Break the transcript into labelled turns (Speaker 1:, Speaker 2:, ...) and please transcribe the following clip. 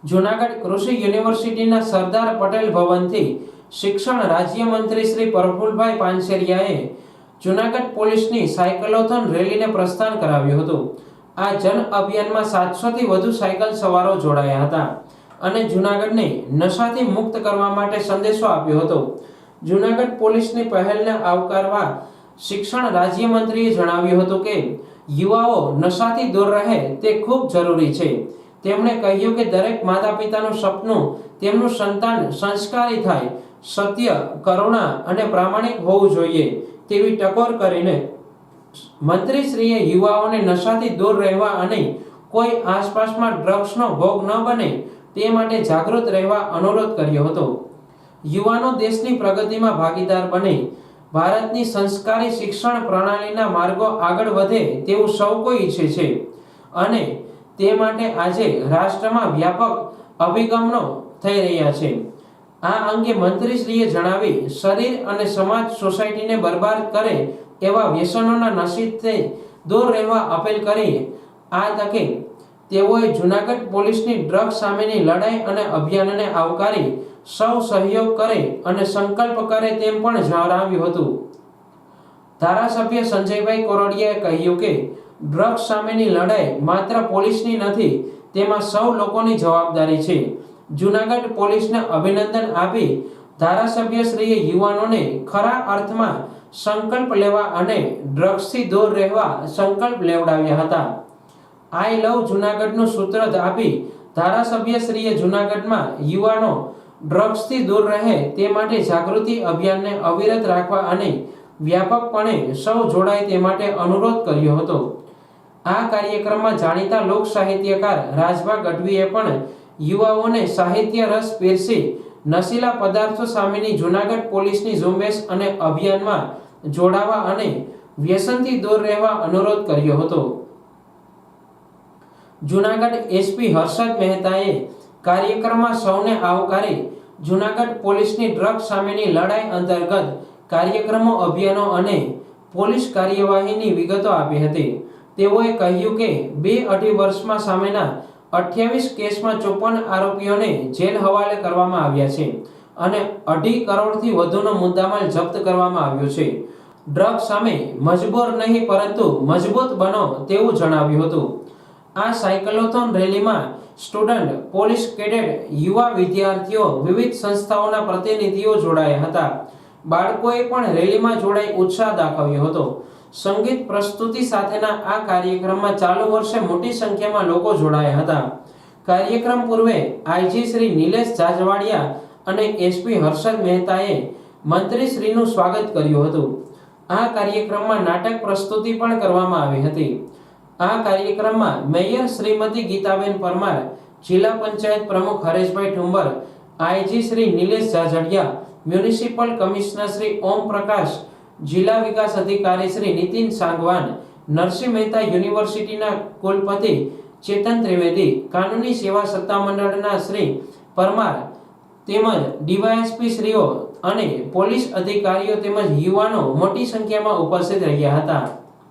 Speaker 1: જૂનાગઢ કૃષિ યુનિવર્સિટીના સરદાર પટેલ ભવનથી શિક્ષણ રાજ્યમંત્રી શ્રી પ્રફુલભાઈ પાનસેરિયાએ જૂનાગઢ પોલીસની સાયકલોથોન રેલીને પ્રસ્થાન કરાવ્યું હતું। આ જન અભિયાનમાં 700થી વધુ સાયકલ સવારો જોડાયા હતા અને જૂનાગઢને નશાથી મુક્ત કરવા માટે સંદેશો આપ્યો હતો। જૂનાગઢ પોલીસની પહેલને આવકારવા શિક્ષણ રાજ્યમંત્રીએ જણાવ્યું હતું કે યુવાઓ નશાથી દૂર રહે તે ખૂબ જરૂરી છે। તેમણે કહ્યું કે દરેક માતા-પિતાનું સપનું તેમનું સંતાન સંસ્કારી થાય, સત્ય, કરુણા અને પ્રામાણિક હોવું જોઈએ તેવી ટકોર કરીને મંત્રીશ્રીએ યુવાઓને નશાથી દૂર રહેવા અને કોઈ આસપાસમાં ડ્રગ્સનો ભોગ ન બને તે માટે જાગૃત રહેવા અનુરોધ કર્યો હતો। યુવાનો દેશની પ્રગતિમાં ભાગીદાર બને, ભારતની સંસ્કારી શિક્ષણ પ્રણાલીના માર્ગો આગળ વધે તેવું સૌ કોઈ ઈચ્છે છે અને તે માટે આજે રાષ્ટ્રમાં વ્યાપક અભિગમનો થઈ રહ્યા છે। આ અંગે મંત્રીશ્રીએ જણાવી શરીર અને સમાજ સોસાયટીને બરબાદ કરે એવા વ્યસનોના નશીથી દૂર રહેવા અપીલ કરી। આ તકે તેઓએ જૂનાગઢ પોલીસની ડ્રગ્સ સામેની લડાઈ અને અભિયાનને આવકારી સૌ સહયોગ કરે અને સંકલ્પ કરે તેમ પણ જણાવ્યું હતું। ધારાસભ્ય સંજયભાઈ કોરડિયાએ કહ્યું કે ડ્રગ્સ સામેની લડાઈ માત્ર પોલીસની નથી, તેમાં સૌ લોકોની જવાબદારી છે। જૂનાગઢ પોલીસને અભિનંદન આપી ધારાસભ્યશ્રીએ યુવાનોને ખરા અર્થમાં સંકલ્પ લેવા અને ડ્રગ્સથી દૂર રહેવા સંકલ્પ લેવડાવ્યા હતા। આઈ લવ જૂનાગઢનું સૂત્ર આપી ધારાસભ્યશ્રીએ જૂનાગઢમાં યુવાનો ડ્રગ્સથી દૂર રહે તે માટે જાગૃતિ અભિયાનને અવિરત રાખવા અને વ્યાપકપણે સૌ જોડાય તે માટે અનુરોધ કર્યો હતો। આ કાર્યક્રમમાં જાણીતા લોક સાહિત્યકાર રાજભા ગઢવીએ પણ યુવાઓને સાહિત્ય રસ પીરસી નશીલા પદાર્થો સામેની જૂનાગઢ પોલીસની ઝુંબેશ અને અભિયાનમાં જોડાવા અને વ્યસનથી દૂર રહેવા અનુરોધ કર્યો હતો। જૂનાગઢ એસપી હર્ષદ મહેતાએ કાર્યક્રમમાં સૌને આવકારી જૂનાગઢ પોલીસની ડ્રગ્સ સામેની લડાઈ અંતર્ગત કાર્યક્રમો, અભિયાનો અને પોલીસ કાર્યવાહીની વિગતો આપી હતી। તેઓએ કહ્યું કે 2-2.5 વર્ષમાં સામેના 28 કેસમાં 54 આરોપીઓને જેલ હવાલે કરવામાં આવ્યા છે અને 2.5 કરોડથી વધુનો મુદ્દામાલ જપ્ત કરવામાં આવ્યો છે। ડ્રગ્સ સામે મજબૂર નહીં પરંતુ મજબૂત બનો તેવું જણાવ્યું હતું। આ સાયકલોથોન રેલીમાં સ્ટુડન્ટ, પોલીસ કેડેટ, યુવા વિદ્યાર્થીઓ, વિવિધ સંસ્થાઓના પ્રતિનિધિઓ જોડાયા હતા। બાળકોએ પણ રેલીમાં જોડાઈ ઉત્સાહ દાખવ્યો હતો। સંગીત પ્રસ્તુતિ સાથેના આ કાર્યક્રમમાં ચાલુ વર્ષે મોટી સંખ્યામાં લોકો જોડાયા હતા। કાર્યક્રમ પૂર્વે આઈજી શ્રી નિલેશ જાજવાડિયા અને એસપી હર્ષદ મહેતાએ મંત્રીશ્રીનું સ્વાગત કર્યું હતું। આ કાર્યક્રમમાં નાટક પ્રસ્તુતિ પણ કરવામાં આવી હતી। આ કાર્યક્રમમાં મેયર શ્રીમતી ગીતાબેન પરમાર, જિલ્લા પંચાયત પ્રમુખ Hareshbhai Thumbar, IG Shri Nilesh Jajadiya, municipal commissioner Shri Om Prakash, જિલ્લા વિકાસ અધિકારી શ્રી નીતિન સાંગવાન, નરસિંહ મહેતા યુનિવર્સિટીના કુલપતિ ચેતન ત્રિવેદી, કાનૂની સેવા સત્તામંડળના શ્રી પરમાર તેમજ ડીવાયએસપી શ્રીઓ અને પોલીસ અધિકારીઓ તેમજ યુવાનો મોટી સંખ્યામાં ઉપસ્થિત રહ્યા હતા।